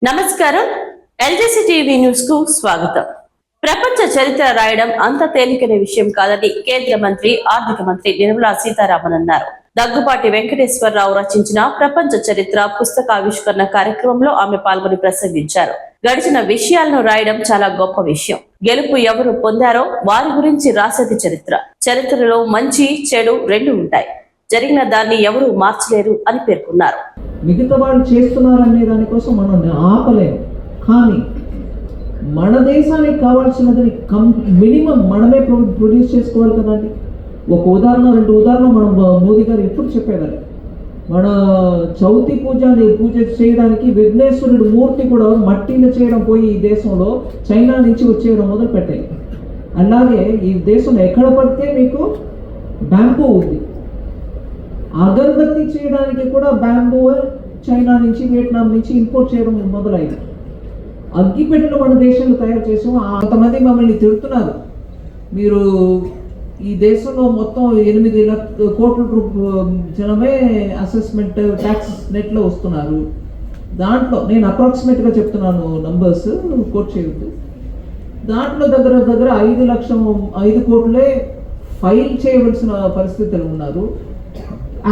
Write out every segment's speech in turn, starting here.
నమస్కారం. ఎల్జేసీ TV news కు స్వాగతం. ప్రపంచ చరిత్ర రాయడం అంత తేలికైన విషయం కాదని కేంద్ర మంత్రి ఆర్థిక మంత్రి నిర్మలా సీతారామన్ అన్నారు. దగ్గుపాటి వెంకటేశ్వరరావు రచించిన ప్రపంచ చరిత్ర పుస్తకావిష్కరణ కార్యక్రమంలో ఆమె పాల్గొని ప్రసంగించారు. గడిచిన విషయాలను రాయడం చాలా గొప్ప విషయం. గెలుపు ఎవరు పొందారో వారి గురించి రాసేది చరిత్ర. చరిత్రలో మంచి చెడు రెండు ఉంటాయి. జరిగిన దాన్ని ఎవరు మార్చలేరు అని పేర్కొన్నారు. మిగతా వాళ్ళు చేస్తున్నారనే దానికోసం మనం ఆపలేము, కానీ మన దేశానికి కావాల్సినదని మినిమం మనమే ప్రొడ్యూస్ చేసుకోవాలి కదండి. ఒక ఉదాహరణ, రెండు ఉదాహరణ మనం మోదీ గారు ఎప్పుడు చెప్పేవారు. మన చవితి పూజ చేయడానికి విఘ్నేశ్వరుడు మూర్తి కూడా మట్టిని చేయడం పోయి ఈ దేశంలో చైనా నుంచి వచ్చేయడం మొదలు పెట్టాయి. అలాగే ఈ దేశంలో ఎక్కడ పడితే మీకు బ్యాంబూ ఉంది. అగరబత్తి చేయడానికి కూడా బ్యాంబూ చైనా నుంచి, వియట్నాం నుంచి ఇంపోర్ట్ చేయడం మొదలైంది. అగ్గిపెట్టెలు మన దేశంలో తయారు చేసాం. అంతమంది మమ్మల్ని తిడుతున్నారు, మీరు ఈ దేశంలో మొత్తం 8 కోట్ల జనమే అసెస్మెంట్ ట్యాక్స్ నెట్లో వస్తున్నారు. దాంట్లో నేను అప్రాక్సిమేట్గా చెప్తున్నాను, నంబర్స్ కోట్ చేయవద్దు. దాంట్లో దగ్గర 5 కోట్లే ఫైల్ చేయవలసిన పరిస్థితులు ఉన్నారు.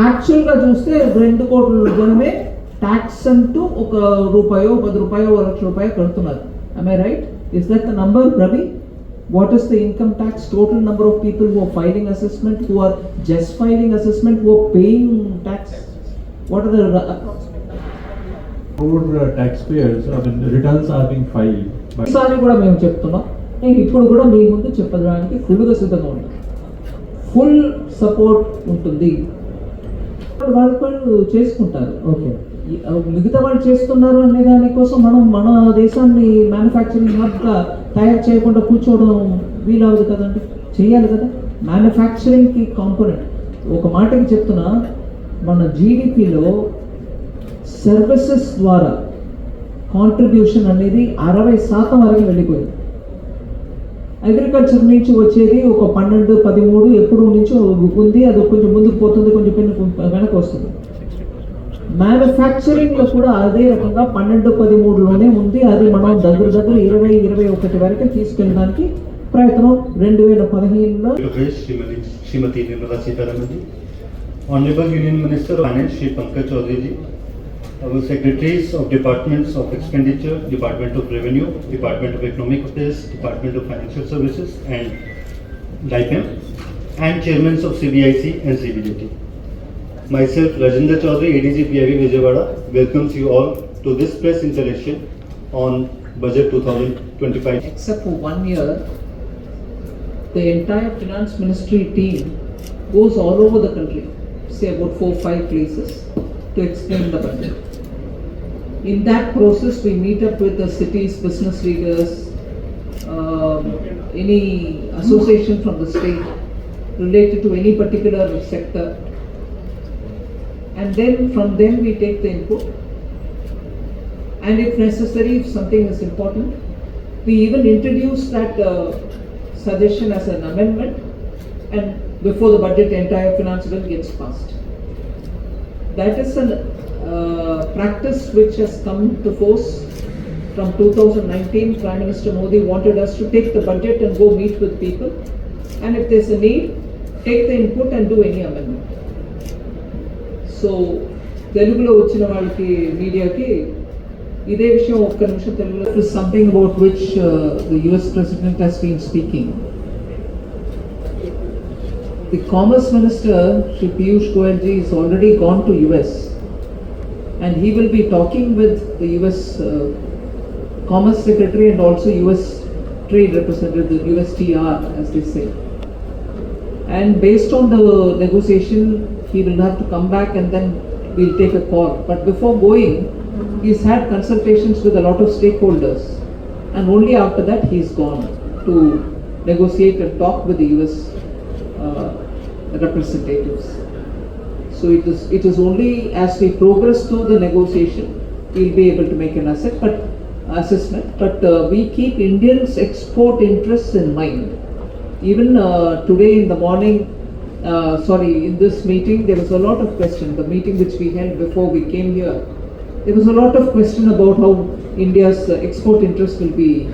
యాక్చువల్గా చూస్తే 2 కోట్ల జనమే ట్యాక్స్ అంటూ ₹1, ₹10, ₹1,00,000 కడుతున్నారు. Am I right? Is that the number, Ravi? What is the income tax total number of people who are filing assessment, who are just filing assessment, who are paying tax? What are the approximate numbers? Taxpayers, returns are being filed. ఈసారి కూడా మేము చెప్తున్నాం, నేను ఇప్పుడు కూడా మీ ముందు చెప్పడానికి ఫుల్గా సిద్ధంగా ఉన్నాను. ఫుల్ సపోర్ట్ ఉంటుంది. వాళ్ళు చేసుకుంటారు, ఓకే. మిగతా వాళ్ళు చేస్తున్నారు అనే దానికోసం మనం మన దేశాన్ని మ్యానుఫ్యాక్చరింగ్ హబ్గా తయారు చేయకుండా కూర్చోవడం వీలవదు కదండి, చేయాలి కదా. మ్యానుఫ్యాక్చరింగ్కి కాంపోనెంట్, ఒక మాటకి చెప్తున్నా, మన జీడిపిలో సర్వీసెస్ ద్వారా కాంట్రిబ్యూషన్ అనేది 60% వరకు వెళ్ళిపోయింది. అగ్రికల్చర్ నుంచి వచ్చేది ఒక 12, 13 ఎప్పుడు నుంచో ఉంది. అది కొంచెం ముందుకు పోతుంది, కొంచెం వెనక్కి వస్తుంది. మ్యానుఫ్యాక్చరింగ్లో కూడా అదే రకంగా 12, 13లోనే ఉంది. అది మనం దగ్గర 20, 21 వరకు తీసుకెళ్ళడానికి ప్రయత్నం 2015లో. Shrimati Nirmala Sitharaman ji, honourable union minister of finance Shri Pankaj Chaudhary ji, our secretaries of departments of expenditure, Department of Revenue, Department of Economic Affairs, Department of Financial Services and DIPEM, and chairmen of CBIC and CBDT. Myself, Rajendra Chaudhary, ADG PIB Vijayawada, welcomes you all to this press interaction on Budget 2025. Except for 1 year, the entire finance ministry team goes all over the country, say about 4-5 places, to explain the budget. In that process, we meet up with the city's business leaders, any association from the state related to any particular sector, and then from them we take the input, and if necessary, if something is important, we even introduce that suggestion as an amendment, and before the budget, the entire finance bill gets passed. That is a practice which has come to force from 2019. Prime Minister Modi wanted us to take the budget and go meet with people, and if there's a need, take the input and do any amendment. So Telugulo vachina valaki media ki ide vishayam okka nimisham Telugulo is something about which the US President has been speaking. The Commerce Minister, Shri Piyush Goyal ji, is already gone to US, and he will be talking with the US Commerce Secretary and also US Trade Representative, the USTR as they say. And based on the negotiation, he will have to come back and then we'll take a call. But before going, he's had consultations with a lot of stakeholders, and only after that he's gone to negotiate and talk with the US representatives. So it is only as we progress through the negotiation we'll be able to make an assessment. But we keep Indians' export interests in mind. Even today in the morning, in this meeting, there was a lot of question. The meeting which we held before we came here, there was a lot of question about how India's export interest will be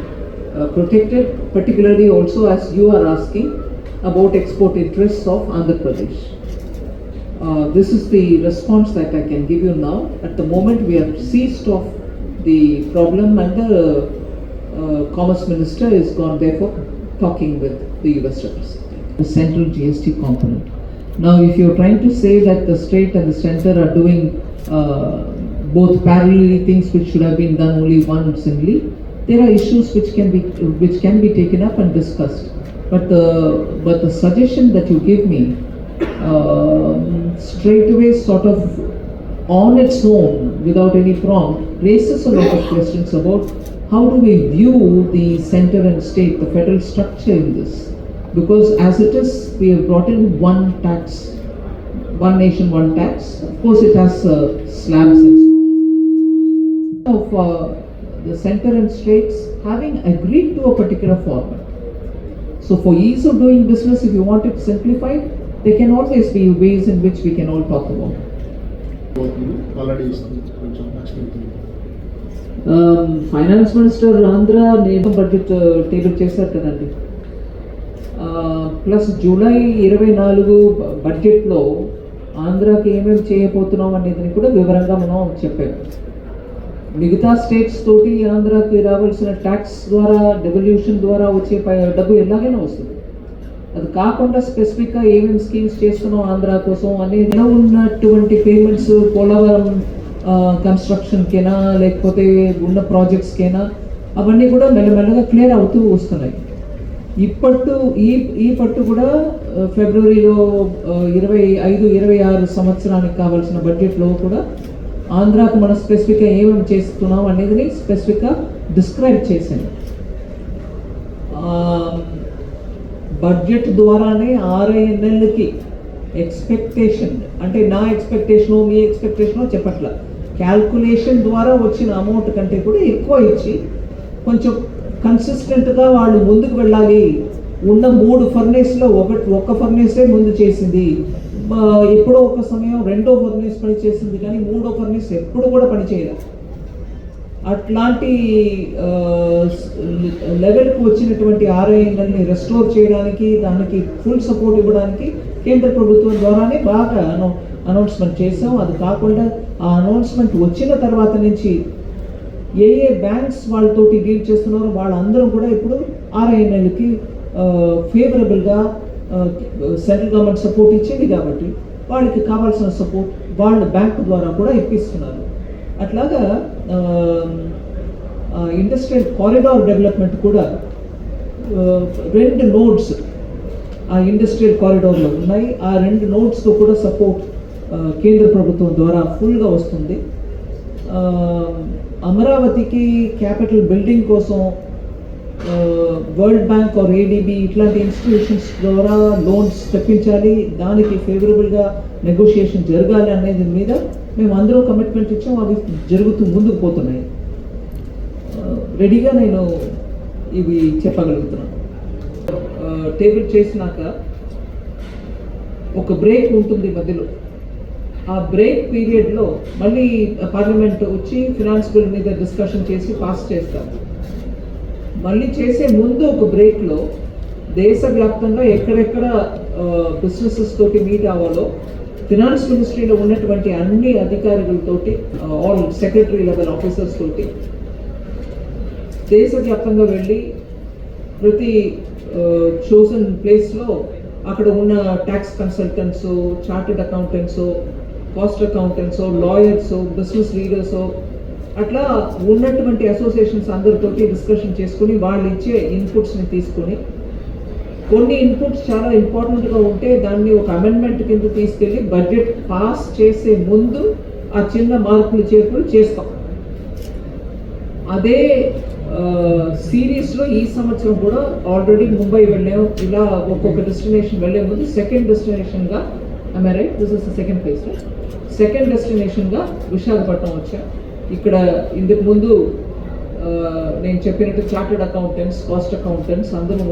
protected, particularly also as you are asking about export interests of Andhra Pradesh. This is the response that I can give you now. At the moment, we are seized of the problem, and the Commerce Minister is gone there for talking with the US representative. The central GST component. Now, if you're trying to say that the state and the center are doing both parallelly things which should have been done only one singly, there are issues which can be taken up and discussed. But the suggestion that you give me straight away, sort of on its own, without any prompt, raises a lot of questions about how do we view the center and state, the federal structure in this. Because as it is, we have brought in one tax, one nation, one tax. Of course, it has slabs and of the center and states having agreed to a particular format. So for ease of doing business, if you want it simplified, there can always be ways in which we can all talk about. Finance minister Andhra నేను budget table చేశారు కదండి. Plus July 24 బడ్జెట్లో ఆంధ్రాకి ఏమేమి చేయబోతున్నాం అనేది కూడా వివరంగా మనం చెప్పాము. మిగతా స్టేట్స్ తోటి ఆంధ్రాకి రావాల్సిన ట్యాక్స్ ద్వారా, డెవల్యూషన్ ద్వారా వచ్చే డబ్బు ఎలాగైనా వస్తుంది. అది కాకుండా స్పెసిఫిక్గా ఏమేమి స్కీమ్స్ చేస్తున్నాం ఆంధ్ర కోసం అనేది ఉన్నటువంటి పేమెంట్స్ పోలవరం కన్స్ట్రక్షన్కైనా లేకపోతే ఉన్న ప్రాజెక్ట్స్కైనా అవన్నీ కూడా మెల్లమెల్లగా క్లియర్ అవుతూ వస్తున్నాయి. ఈ పట్టు కూడా ఫిబ్రవరిలో 25-26 సంవత్సరానికి కావాల్సిన బడ్జెట్లో కూడా ఆంధ్రాకు మనం స్పెసిఫిక్గా ఏమేమి చేస్తున్నాం అనేది స్పెసిఫిక్గా డిస్క్రైబ్ చేశాను. బడ్జెట్ ద్వారానే RINLకి ఎక్స్పెక్టేషన్, అంటే నా ఎక్స్పెక్టేషను మీ ఎక్స్పెక్టేషను చెప్పట్ల, క్యాల్కులేషన్ ద్వారా వచ్చిన అమౌంట్ కంటే కూడా ఎక్కువ ఇచ్చి కొంచెం కన్సిస్టెంట్గా వాళ్ళు ముందుకు వెళ్ళాలి. ఉన్న 3 ఫర్నేస్లో ఒక్క ఫర్నేసే ముందు చేసింది, ఎప్పుడో ఒక సమయం 2వ ఫర్నేస్ పని చేసింది, కానీ 3వ ఫర్నేస్ ఎప్పుడు కూడా పని చేయలేదు. అట్లాంటి లెవెల్కి వచ్చినటువంటి RINLని రెస్టోర్ చేయడానికి, దానికి ఫుల్ సపోర్ట్ ఇవ్వడానికి కేంద్ర ప్రభుత్వం ద్వారానే బాగా అనౌన్స్మెంట్ చేసాం. అది కాకుండా ఆ అనౌన్స్మెంట్ వచ్చిన తర్వాత నుంచి ఏ బ్యాంక్స్ వాళ్ళతోటి డీల్ చేస్తున్నారో వాళ్ళందరూ కూడా ఇప్పుడు RINLకి ఫేవరబుల్గా సెంట్రల్ గవర్నమెంట్ సపోర్ట్ ఇచ్చింది కాబట్టి వాళ్ళకి కావాల్సిన సపోర్ట్ వాళ్ళ బ్యాంక్ ద్వారా కూడా ఇప్పిస్తున్నారు. అట్లాగా ఇండస్ట్రియల్ కారిడార్ డెవలప్మెంట్ కూడా 2 నోడ్స్ ఆ ఇండస్ట్రియల్ కారిడార్లో ఉన్నాయి. ఆ 2 నోడ్స్తో కూడా సపోర్ట్ కేంద్ర ప్రభుత్వం ద్వారా ఫుల్గా వస్తుంది. అమరావతికి క్యాపిటల్ బిల్డింగ్ కోసం వరల్డ్ బ్యాంక్ ఆర్ ADB ఇట్లాంటి ఇన్స్టిట్యూషన్స్ ద్వారా లోన్స్ తెప్పించాలి, దానికి ఫేవరబుల్గా నెగోషియేషన్ జరగాలి అనేది మీద మేము అందరూ కమిట్మెంట్ ఇచ్చాం. అవి జరుగుతూ ముందుకు పోతున్నాయి. రెడీగా నేను ఇవి చెప్పగలుగుతున్నాను. టేబుల్ చేసినాక ఒక బ్రేక్ ఉంటుంది మధ్యలో. ఆ బ్రేక్ పీరియడ్లో మళ్ళీ పార్లమెంట్ వచ్చి ఫినాన్స్ బిల్ మీద డిస్కషన్ చేసి పాస్ చేస్తారు. మళ్ళీ చేసే ముందు ఒక బ్రేక్లో దేశవ్యాప్తంగా ఎక్కడెక్కడ బిజినెసెస్ తోటి మీట్ అవ్వాలో ఫినాన్స్ మినిస్ట్రీలో ఉన్నటువంటి అన్ని అధికారులతోటి, ఆల్ సెక్రటరీ లెవెల్ ఆఫీసర్స్ తోటి దేశవ్యాప్తంగా వెళ్ళి ప్రతి చోజన్ ప్లేస్లో అక్కడ ఉన్న tax consultants, chartered accountants, cost accountants, lawyers, business leaders, అట్లా ఉన్నటువంటి అసోసియేషన్స్ అందరితోటి డిస్కషన్ చేసుకుని వాళ్ళు ఇచ్చే ఇన్పుట్స్ని తీసుకొని, కొన్ని ఇన్పుట్స్ చాలా ఇంపార్టెంట్గా ఉంటే దాన్ని ఒక అమెండ్మెంట్ కింద తీసుకెళ్ళి బడ్జెట్ పాస్ చేసే ముందు ఆ చిన్న మార్పులు చేర్పులు చేస్తాం. అదే సిరీస్లో ఈ సంవత్సరం కూడా ఆల్రెడీ ముంబై వెళ్ళాం. ఇలా ఒక్కొక్క డెస్టినేషన్ వెళ్ళే ముందు సెకండ్ డెస్టినేషన్గా, I right, this is the second place, second డెస్టినేషన్గా విశాఖపట్నం వచ్చాం. ఇక్కడ ఇందుకు ముందు నేను చెప్పినట్టు చార్టెడ్ అకౌంటెంట్స్, కాస్ట్ అకౌంటెంట్స్ అందరూ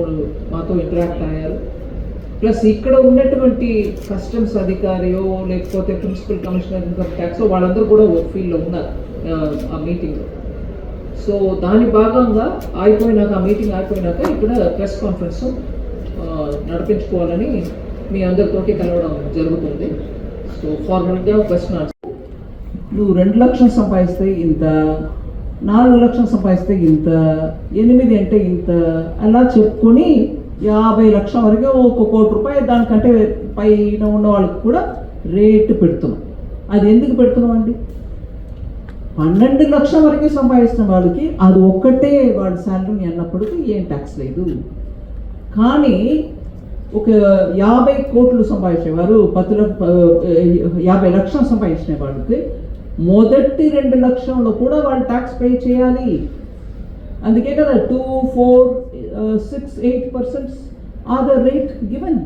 మాతో ఇంటరాక్ట్ అయ్యారు. ప్లస్ ఇక్కడ ఉన్నటువంటి కస్టమ్స్ అధికారియో లేకపోతే ప్రిన్సిపల్ కమిషనర్ ఇన్కమ్ ట్యాక్స్ వాళ్ళందరూ కూడా ఒక ఫీల్డ్లో ఉన్నారు ఆ మీటింగ్లో. సో దాని భాగంగా అయిపోయినాక ఆ మీటింగ్ అయిపోయినాక ఇక్కడ ప్రెస్ కాన్ఫరెన్స్ నడిపించుకోవాలని మీ అందరితోటి కలవడం జరుగుతుంది. సో ఫార్మల్గా క్వశ్చన్ ఆన్సర్. నువ్వు 2 లక్షలు సంపాదిస్తే ఇంత, 4 లక్షలు సంపాదిస్తే ఇంత, 8 అంటే ఇంత, అలా చెప్పుకొని 50 లక్షల వరకు ₹1 కోటి దానికంటే పైన ఉన్న వాళ్ళకి కూడా రేటు పెడుతున్నాం. అది ఎందుకు పెడుతున్నాం అండి? 12 లక్షల వరకు సంపాదిస్తున్న వాళ్ళకి అది ఒక్కటే వాడి శాలరీని అన్నప్పటికీ ఏం ట్యాక్స్ లేదు. కానీ ఒక 50 కోట్లు సంపాదించేవారు 50 లక్షలు సంపాదించిన వాళ్ళకి మొదటి 2 లక్షల్లో కూడా వాళ్ళు ట్యాక్స్ పే చేయాలి. అందుకే కదా 2, 4, 6, 8% are the rate given.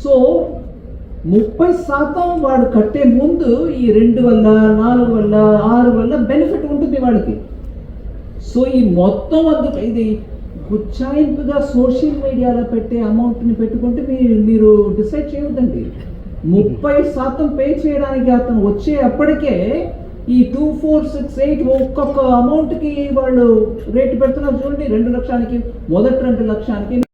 So 30% వాడు కట్టే ముందు ఈ 2 వల్ల 4 వల్ల 6 వల్ల బెనిఫిట్ ఉంటుంది వాడికి. సో ఈ మొత్తం అందుకు ఇది గుచ్చాయింపుగా సోషల్ మీడియాలో పెట్టే అమౌంట్ని పెట్టుకుంటే మీరు డిసైడ్ చేయవద్దండి. 30% పే చేయడానికి అతను వచ్చే అప్పటికే ఈ 2, 4, 6, 8 ఒక్కొక్క అమౌంట్కి వాళ్ళు రేటు పెడుతున్నారు చూడండి. 2 లక్షలకి మొదటి 2 లక్షలకి